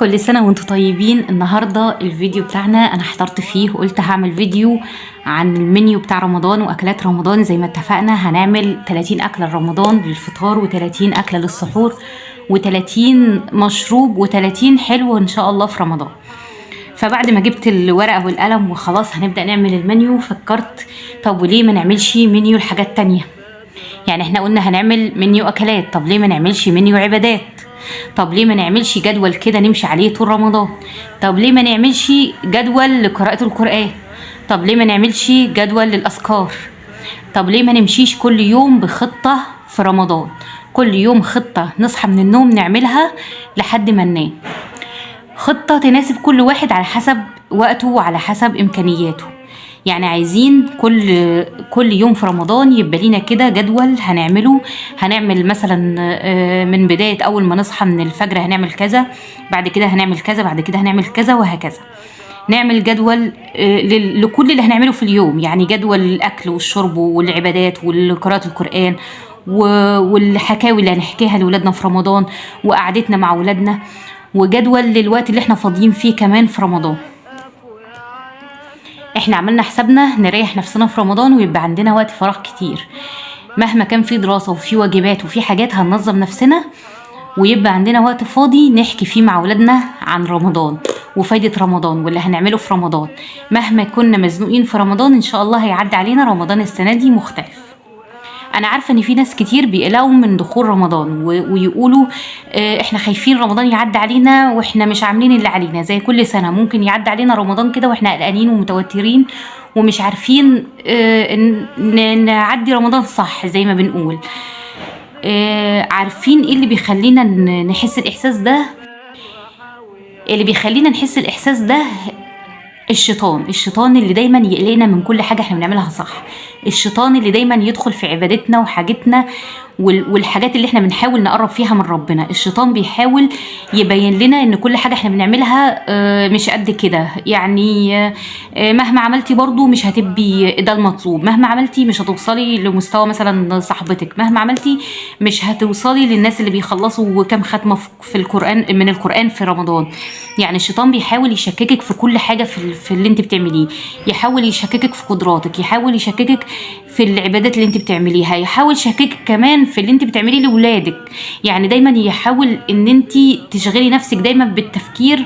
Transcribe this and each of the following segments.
كل سنة وانتم طيبين. النهاردة الفيديو بتاعنا انا حضرت فيه وقلت هعمل فيديو عن المنيو بتاع رمضان واكلات رمضان. زي ما اتفقنا هنعمل 30 اكلة لرمضان للفطار و30 اكلة للسحور و30 مشروب و30 حلو ان شاء الله في رمضان. فبعد ما جبت الورقة والقلم وخلاص هنبدأ نعمل المنيو، فكرت طب وليه ما نعملش منيو لحاجات تانية؟ يعني احنا قلنا هنعمل منيو اكلات، طب ليه ما نعملش منيو عبادات؟ طب ليه ما نعملش جدول كده نمشي عليه طول رمضان؟ طب ليه ما نعملش جدول لقراءة القرآن؟ طب ليه ما نعملش جدول للأذكار؟ طب ليه ما نمشيش كل يوم بخطة في رمضان؟ كل يوم خطة نصحى من النوم نعملها لحد ما ننام، خطة تناسب كل واحد على حسب وقته وعلى حسب إمكانياته. يعني عايزين كل يوم في رمضان يبقى لينا كده جدول هنعمله. هنعمل مثلا من بداية أول ما نصحى من الفجر هنعمل كذا، بعد كده هنعمل كذا، بعد كده هنعمل كذا، وهكذا. نعمل جدول لكل اللي هنعمله في اليوم، يعني جدول الأكل والشرب والعبادات وقراءة القرآن والحكاوي اللي هنحكيها لولادنا في رمضان وقعدتنا مع ولادنا، وجدول للوقت اللي احنا فاضيين فيه كمان في رمضان. احنا عملنا حسابنا نريح نفسنا في رمضان ويبقى عندنا وقت فراغ كتير، مهما كان في دراسة وفي واجبات وفي حاجات هننظم نفسنا ويبقى عندنا وقت فاضي نحكي فيه مع ولادنا عن رمضان وفايدة رمضان واللي هنعمله في رمضان. مهما كنا مزنوقين في رمضان ان شاء الله هيعدي علينا رمضان السنة دي مختلف. انا عارفه ان في ناس كتير بيقلقوا من دخول رمضان ويقولوا احنا خايفين رمضان يعدي علينا واحنا مش عاملين اللي علينا. زي كل سنه ممكن يعدي علينا رمضان كده واحنا قلقانين ومتوترين ومش عارفين نعدي رمضان صح زي ما بنقول. عارفين ايه اللي بيخلينا نحس الاحساس ده؟ اللي بيخلينا نحس الاحساس ده الشيطان اللي دايما يقلقنا من كل حاجة احنا بنعملها صح. الشيطان اللي دايما يدخل في عبادتنا وحاجتنا والحاجات اللي احنا بنحاول نقرب فيها من ربنا. الشيطان بيحاول يبين لنا ان كل حاجة احنا بنعملها مش قد كده، يعني مهما عملتي برضو مش هتبقي ده المطلوب، مهما عملتي مش هتوصلي لمستوى مثلا صاحبتك، مهما عملتي مش هتوصلي للناس اللي بيخلصوا كام ختمة في القرآن من القرآن في رمضان. يعني الشيطان بيحاول يشككك في كل حاجة في اللي انت بتعمليه، يحاول يشككك في قدراتك، يحاول يشككك في العبادات اللي انت بتعمليها، يحاول يشككك كمان في اللي انت بتعمليه لاولادك. يعني دايما يحاول ان انت تشغلي نفسك دايما بالتفكير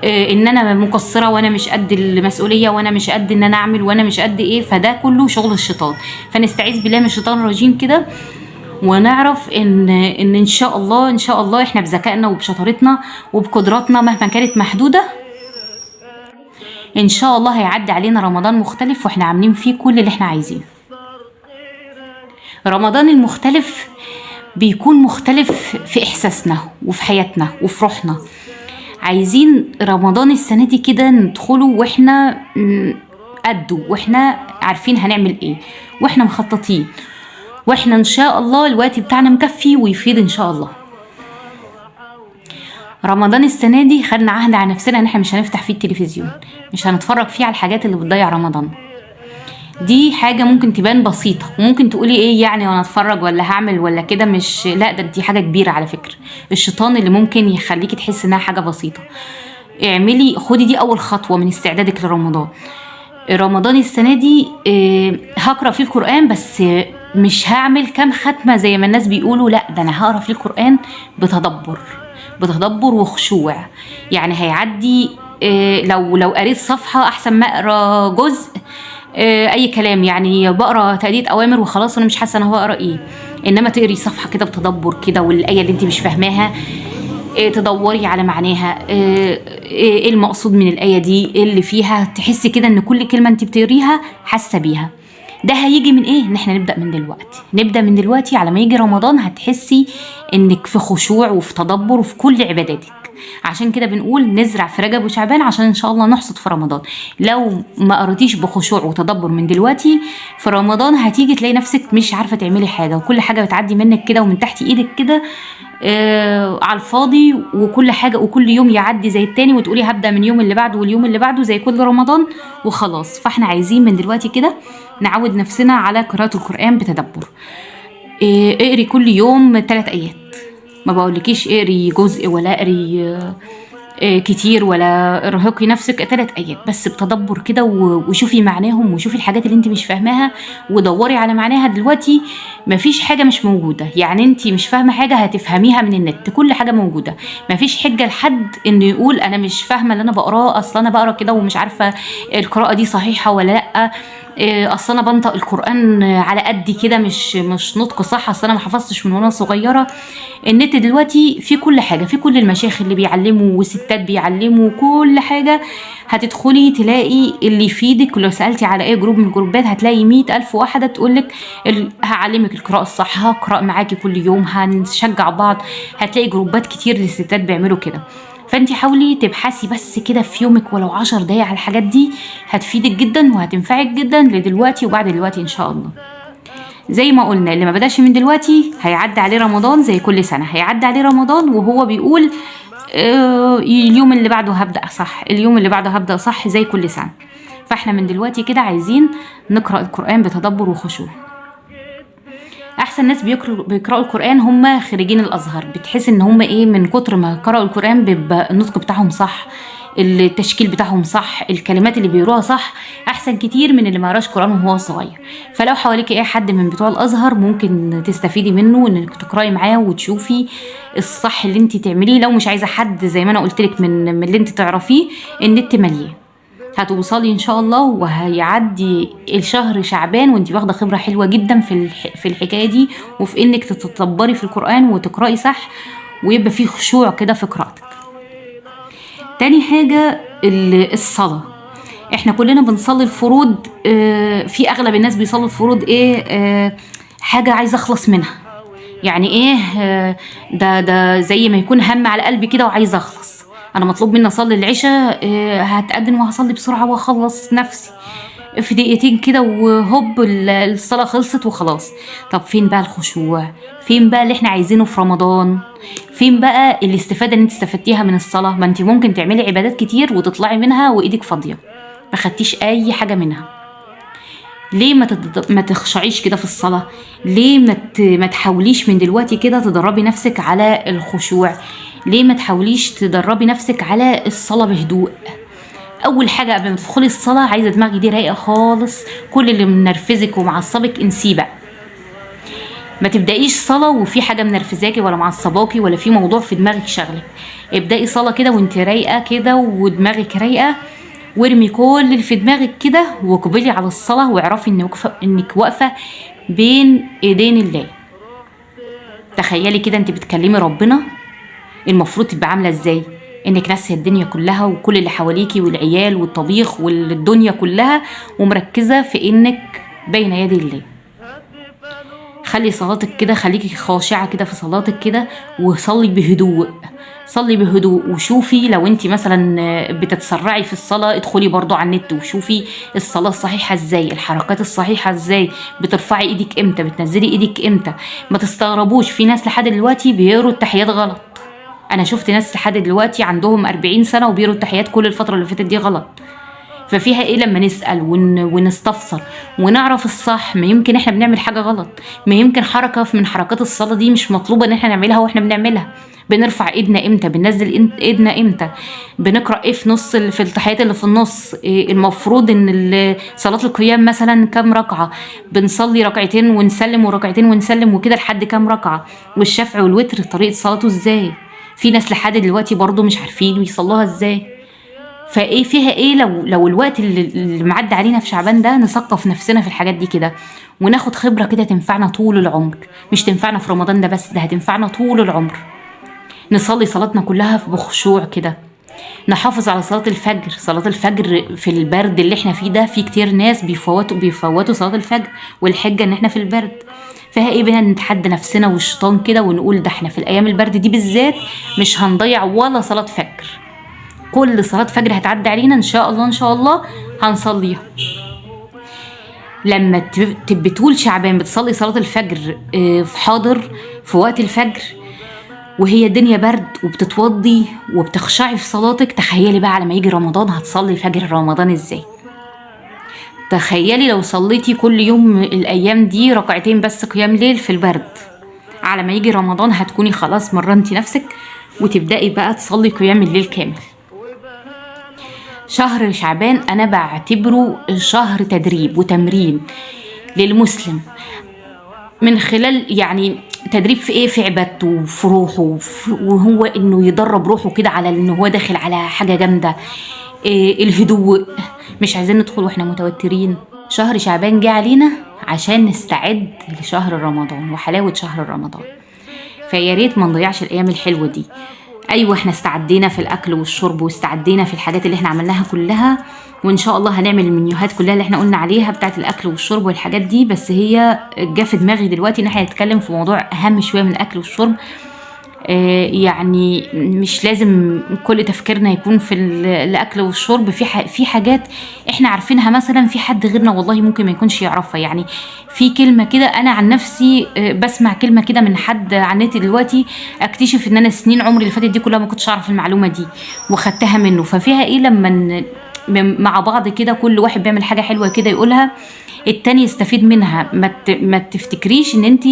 ان انا مقصره وانا مش قد المسؤوليه وانا مش قد ان انا اعمل وانا مش قد ايه. فده كله شغل الشيطان. فنستعيذ بالله من الشيطان الرجيم كده ونعرف ان شاء الله احنا بذكائنا وبشطارتنا وبقدراتنا مهما كانت محدوده ان شاء الله هيعدي علينا رمضان مختلف واحنا عاملين فيه كل اللي احنا عايزينه. رمضان المختلف بيكون مختلف في احساسنا وفي حياتنا وفي روحنا. عايزين رمضان السنه دي كده ندخله واحنا قده واحنا عارفين هنعمل ايه واحنا مخططين واحنا ان شاء الله الوقت بتاعنا مكفي ويفيد ان شاء الله. رمضان السنه دي خدنا عهد على نفسنا ان احنا مش هنفتح فيه التلفزيون، مش هنتفرج فيه على الحاجات اللي بتضيع رمضان. دي حاجه ممكن تبان بسيطه وممكن تقولي ايه يعني وانا اتفرج ولا هعمل ولا كده، مش لا دي حاجه كبيره على فكره. الشيطان اللي ممكن يخليكي تحس انها حاجه بسيطه، خدي دي اول خطوه من استعدادك لرمضان. رمضان السنه دي هقرا فيه القران بس مش هعمل كام ختمه زي ما الناس بيقولوا، لا ده انا هقرا فيه القران بتدبر وخشوع. يعني هيعدي لو قريت صفحه احسن ما اقرا جزء اي كلام. يعني بقرا تأدية اوامر وخلاص انا مش حاسه انا بقرا ايه، انما تقري صفحه كده بتدبر كده والايه اللي انت مش فاهماها تدوري على معناها، ايه المقصود من الايه دي، ايه اللي فيها، تحسي كده ان كل كلمه انت بتقريها حاسه بيها. ده هيجي من ايه؟ ان احنا نبدا من دلوقتي على ما يجي رمضان هتحسي انك في خشوع وفي تدبر وفي كل عباداتك. عشان كده بنقول نزرع في رجب وشعبان عشان ان شاء الله نحصد في رمضان. لو ما قريتيش بخشوع وتدبر من دلوقتي في رمضان هتيجي تلاقي نفسك مش عارفه تعملي حاجه وكل حاجه بتعدي منك كده ومن تحت ايدك كده على الفاضي، وكل حاجه وكل يوم يعدي زي التاني وتقولي هبدا من يوم اللي بعده واليوم اللي بعده زي كل رمضان وخلاص. فاحنا عايزين من دلوقتي كده نعود نفسنا على قراءه القران بتدبر. اقري كل يوم 3 آيات، ما بقولكيش اقري جزء ولا اقري كتير ولا ارهقي نفسك، 3 ايات بس بتدبر كده وشوفي معناهم وشوفي الحاجات اللي انت مش فاهماها ودوري على معناها. دلوقتي مفيش حاجه مش موجوده، يعني انت مش فاهمه حاجه هتفهميها من النت، كل حاجه موجوده. مفيش حجه لحد انه يقول انا مش فاهمه اللي انا بقراه، اصلا انا بقرا كده ومش عارفه القراءه دي صحيحه ولا لا، اصل انا بنطق القران على قدي كده مش نطق صح، اصل انا ما حفظتش من وانا صغيره. النت دلوقتي في كل حاجه، في كل المشايخ اللي بيعلموا وستات بيعلموا كل حاجه، هتدخلي تلاقي اللي يفيدك. ولو سالتي على اي جروب من الجروبات هتلاقي 100,000 واحده تقولك هعلمك القراءه الصح، هقرا معاكي كل يوم، هنشجع بعض. هتلاقي جروبات كتير للستات بيعملوا كده. فانت حاولي تبحثي بس كده في يومك ولو 10 دقايق على الحاجات دي، هتفيدك جدا وهتنفعك جدا لدلوقتي وبعد دلوقتي ان شاء الله. زي ما قلنا اللي ما بدأش من دلوقتي هيعدي عليه رمضان، زي كل سنة هيعدي عليه رمضان وهو بيقول اليوم اللي بعده هبدأ صح، اليوم اللي بعده هبدأ صح زي كل سنة. فاحنا من دلوقتي كده عايزين نقرأ القرآن بتدبر وخشوع. احسن ناس بيقرأوا القرآن هم خريجين الازهر، بتحس ان هم من كتر ما قرأوا القرآن بيبقى النطق بتاعهم صح، التشكيل بتاعهم صح، الكلمات اللي بيقروها صح، احسن كتير من اللي ما قراش قرآن وهو صغير. فلو حواليكي اي حد من بتوع الازهر ممكن تستفيدي منه، انك تقراي معاه وتشوفي الصح اللي انت تعمليه. لو مش عايزه حد زي ما انا قلت لك من اللي انت تعرفيه، النت مليان، هتوصلي ان شاء الله وهيعدي الشهر شعبان وانت واخده خبره حلوه جدا في الحكايه دي، وفي انك تتدبري في القرآن وتقراي صح ويبقى فيه خشوع كده في قراءتك. تاني حاجة الصلاة. احنا كلنا بنصلي الفروض، في اغلب الناس بيصلوا الفروض حاجة عايزة اخلص منها، يعني ده زي ما يكون هم على قلبي كده وعايزة اخلص. انا مطلوب مني اصلي العشاء، هتقدم وهصلي بسرعة واخلص نفسي في دقيقتين كده وهوب الصلاة خلصت وخلاص. طب فين بقى الخشوع؟ فين بقى اللي احنا عايزينه في رمضان؟ فين بقى الاستفادة اللي انت استفدتيها من الصلاة؟ ما انت ممكن تعملي عبادات كتير وتطلعي منها وايدك فاضية ما خدتيش اي حاجة منها. ليه ما تخشعيش كده في الصلاة؟ ليه ما تحاوليش من دلوقتي كده تدربي نفسك على الخشوع؟ ليه ما تحاوليش تدربي نفسك على الصلاة بهدوء؟ اول حاجه قبل ما تدخلي الصلاه عايزه دماغك دي رايقه خالص، كل اللي منرفزك ومعصبك انسيه بقى. ما تبدايش صلاه وفي حاجه منرفزاكي ولا معصباكي ولا في موضوع في دماغك شغلك. ابداي صلاه كده وانت رايقه كده ودماغك رايقه، وارمي كل اللي في دماغك كده واقبلي على الصلاه، واعرفي انك واقفه بين ايدين الله. تخيلي كده انت بتكلمي ربنا، المفروض تبقى عامله ازاي؟ انك ناسيه الدنيا كلها وكل اللي حواليكي والعيال والطبيخ والدنيا كلها، ومركزه في انك بين يدي الله. خلي صلاتك كده، خليكي خاشعه كده في صلاتك كده، وصلي بهدوء. صلي بهدوء وشوفي لو انت مثلا بتتسرعي في الصلاه ادخلي برضو على النت وشوفي الصلاه الصحيحه ازاي، الحركات الصحيحه ازاي، بترفعي ايدك امتى، بتنزلي ايدك امتى. ما تستغربوش في ناس لحد دلوقتي بيقروا التحيات غلط. انا شفت ناس لحد دلوقتي عندهم 40 سنه وبيقروا التحيات كل الفتره اللي فاتت دي غلط. ففيها ايه لما نسال ونستفسر ونعرف الصح؟ ما يمكن احنا بنعمل حاجه غلط، ما يمكن حركه من حركات الصلاه دي مش مطلوبه ان احنا نعملها واحنا بنعملها. بنرفع ايدنا امتى، بننزل ايدنا امتى، بنقرا ايه في نص في التحيات اللي في النص، المفروض ان صلاه القيام مثلا كام ركعه، بنصلي ركعتين ونسلم وركعتين ونسلم وكده لحد كام ركعه، والشفع والوتر طريقه صلاته ازاي. في ناس لحد دلوقتي برضو مش عارفين يصلوها ازاي. فايه فيها ايه لو الوقت اللي معدي علينا في شعبان ده نثقف نفسنا في الحاجات دي كده، وناخد خبره كده تنفعنا طول العمر، مش تنفعنا في رمضان ده بس، ده هتنفعنا طول العمر. نصلي صلاتنا كلها بخشوع كده، نحافظ على صلاة الفجر. صلاة الفجر في البرد اللي احنا فيه ده، في كتير ناس بيفوتوا صلاة الفجر، والحجة ان احنا في البرد. فيها ايه بقى نتحدى نفسنا والشيطان كده ونقول ده احنا في الايام البرد دي بالذات مش هنضيع ولا صلاة فجر، كل صلاة فجر هتعدي علينا ان شاء الله ان شاء الله هنصليها. لما تبقى طول شعبان بتصلي صلاة الفجر في حاضر في وقت الفجر وهي الدنيا برد وبتتوضي وبتخشعي في صلاتك، تخيلي بقى على ما يجي رمضان هتصلي فجر رمضان ازاي. تخيلي لو صليتي كل يوم الايام دي ركعتين بس قيام ليل في البرد، على ما يجي رمضان هتكوني خلاص مرنتي نفسك وتبدأي بقى تصلي قيام الليل كامل. شهر شعبان انا بعتبره شهر تدريب وتمرين للمسلم، من خلال يعني تدريب في ايه؟ في عبادته وفي روحه وهو انه يدرب روحه كده على انه هو داخل على حاجه جامده. إيه؟ الهدوء، مش عايزين ندخل واحنا متوترين. شهر شعبان جه علينا عشان نستعد لشهر رمضان وحلاوه شهر رمضان، فيا ريت ما نضيعش الايام الحلوه دي. ايوه احنا استعدينا في الاكل والشرب واستعدينا في الحاجات اللي احنا عملناها كلها، وان شاء الله هنعمل المنيوهات كلها اللي احنا قلنا عليها بتاعه الاكل والشرب والحاجات دي. بس هي جه في دماغي دلوقتي ان احنا نتكلم في موضوع اهم شويه من الاكل والشرب. يعني مش لازم كل تفكيرنا يكون في الاكل والشرب، في حاجات احنا عارفينها، مثلا في حد غيرنا والله ممكن ما يكونش يعرفها. يعني في كلمه كده انا عن نفسي بسمع كلمه كده من حد عن النت دلوقتي، اكتشف ان انا سنين عمري اللي فاتت دي كلها ما كنتش اعرف المعلومه دي وخدتها منه. ففيها ايه لما مع بعض كده كل واحد بيعمل حاجه حلوه كده يقولها التاني يستفيد منها. ما تفتكريش ان انت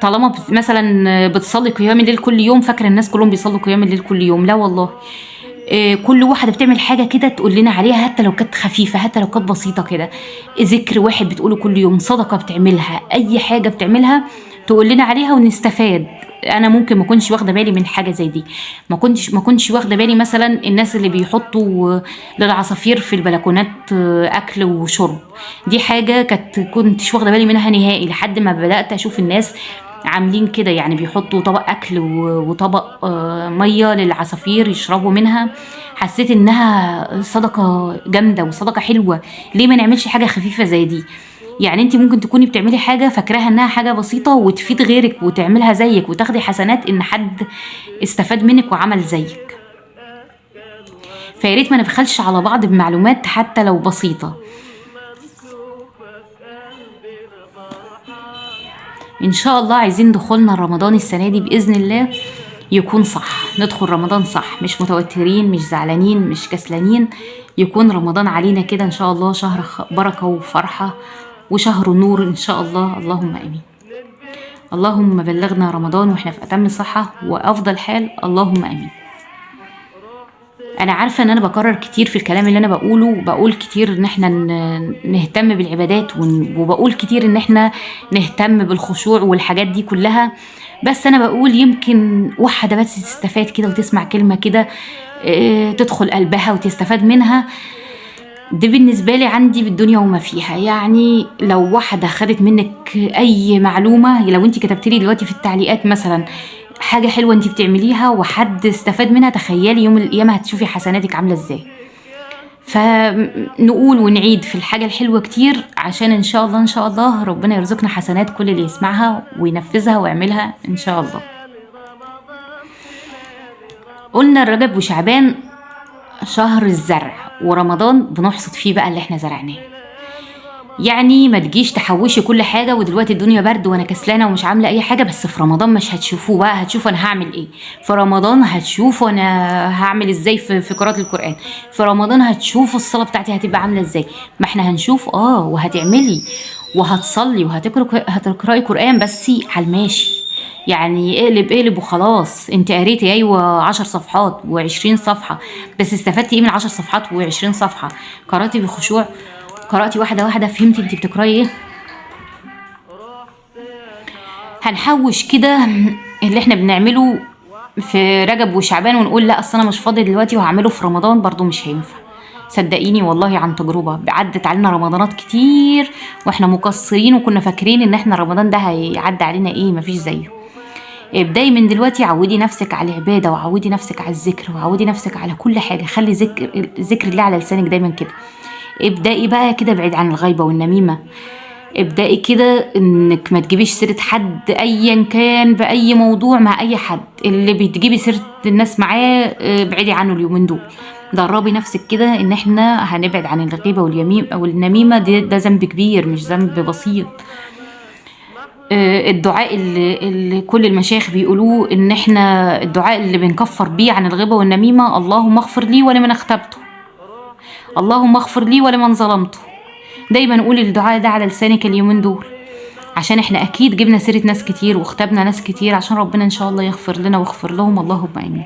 طالما مثلا بتصلي قيام الليل كل يوم فاكره الناس كلهم بيصلوا قيام الليل كل يوم، لا والله. كل واحده بتعمل حاجه كده تقول لنا عليها، حتى لو كانت خفيفه، حتى لو كانت بسيطه كده، ذكر واحد بتقوله كل يوم، صدقه بتعملها، اي حاجه بتعملها تقول لنا عليها ونستفاد. انا ممكن ما كنتش واخده بالي من حاجه زي دي، ما كنتش واخده بالي مثلا الناس اللي بيحطوا للعصافير في البلكونات اكل وشرب. دي حاجه كنتش واخده بالي منها نهائي لحد ما بدات اشوف الناس عاملين كده، يعني بيحطوا طبق اكل وطبق ميه للعصافير يشربوا منها. حسيت انها صدقه جامده وصدقه حلوه. ليه ما نعملش حاجه خفيفه زي دي؟ يعني انت ممكن تكوني بتعملي حاجه فاكراها انها حاجه بسيطه وتفيد غيرك وتعملها زيك وتاخدي حسنات ان حد استفاد منك وعمل زيك. فياريت ما نبخلش على بعض بمعلومات حتى لو بسيطه. ان شاء الله عايزين دخولنا رمضان السنه دي باذن الله يكون صح، ندخل رمضان صح، مش متوترين، مش زعلانين، مش كسلانين. يكون رمضان علينا كده ان شاء الله شهر بركه وفرحه وشهر نور ان شاء الله. اللهم امين. اللهم بلغنا رمضان واحنا في اتم صحه وافضل حال. اللهم امين. انا عارفه ان انا بكرر كتير في الكلام اللي انا بقوله، بقول كتير ان احنا نهتم بالعبادات، وبقول كتير ان احنا نهتم بالخشوع والحاجات دي كلها. بس انا بقول يمكن واحده بس تستفاد كده وتسمع كلمه كده تدخل قلبها وتستفاد منها. دي بالنسبه لي عندي بالدنيا وما فيها. يعني لو واحده خدت منك اي معلومه، لو انت كتبت لي دلوقتي في التعليقات مثلا حاجه حلوه انت بتعمليها وحد استفاد منها، تخيلي يوم القيامه هتشوفي حسناتك عامله ازاي. فنقول ونعيد في الحاجه الحلوه كتير عشان ان شاء الله ان شاء الله ربنا يرزقنا حسنات كل اللي يسمعها وينفذها ويعملها ان شاء الله. قلنا رجب وشعبان شهر الزرع، ورمضان بنحصد فيه بقى اللي احنا زرعناه. يعني ما تجيش تحوشي كل حاجه ودلوقتي الدنيا برد وانا كسلانه ومش عامله اي حاجه، بس في رمضان مش هتشوفوه بقى، هتشوفوا انا هعمل ايه في رمضان، هتشوفوا انا هعمل ازاي في قراءه القران في رمضان، هتشوفوا الصلاه بتاعتي هتبقى عامله ازاي. ما احنا هنشوف وهتعملي وهتصلي وهتقراي قران بس على الماشي. يعني اقلب وخلاص. انت قريتي ايوه 10 صفحات و20 صفحه، بس استفدتي ايه من 10 صفحات و20 صفحه؟ قراتي بخشوع، قرأتي واحدة واحدة، فهمتي انتي بتقرأي ايه. هنحوش كده اللي احنا بنعمله في رجب وشعبان ونقول لا اصل انا مش فاضي دلوقتي وهعمله في رمضان، برضو مش هينفع. صدقيني والله عن تجربة، عدت علينا رمضانات كتير واحنا مقصرين وكنا فاكرين ان احنا رمضان ده هيعدي علينا ايه مفيش زيه. ابدأي من دلوقتي، عودي نفسك على العبادة وعودي نفسك على الذكر وعودي نفسك على كل حاجة. خلي ذكر الله على لسانك دايما كده. ابدأي بقى كده بعيد عن الغيبة والنميمة. ابدأي كده انك ما تجيبيش سيرة حد ايا كان بأي موضوع مع اي حد. اللي بتجيبي سيرة الناس معاه بعيدي عنه اليومين دول. دربي نفسك كده ان احنا هنبعد عن الغيبة واليمين او النميمة. ده ذنب كبير مش ذنب بسيط. الدعاء اللي كل المشايخ بيقولوه ان احنا الدعاء اللي بنكفر بيه عن الغيبة والنميمة: اللهم اغفر لي ولمن اغتبته، اللهم اغفر لي ولمن ظلمته. دايما نقول الدعاء ده على لسانك اليومين دول، عشان احنا اكيد جبنا سيرة ناس كتير واختبنا ناس كتير، عشان ربنا ان شاء الله يغفر لنا ويغفر لهم. اللهم امين.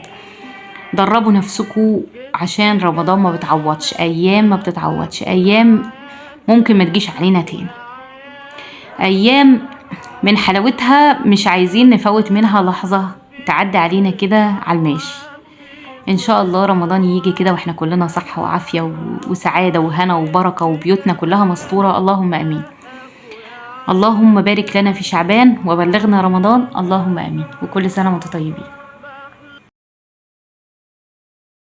دربوا نفسكوا عشان رمضان ما بتعوضش، ايام ما بتتعوضش، ايام ممكن ما تجيش علينا تاني، ايام من حلاوتها مش عايزين نفوت منها لحظة تعدي علينا كده على الماشي. ان شاء الله رمضان يجي كده واحنا كلنا صحة وعافية وسعادة وهنا وبركة وبيوتنا كلها مستورة، اللهم امين. اللهم بارك لنا في شعبان وبلغنا رمضان، اللهم امين. وكل سنة وانتم طيبين.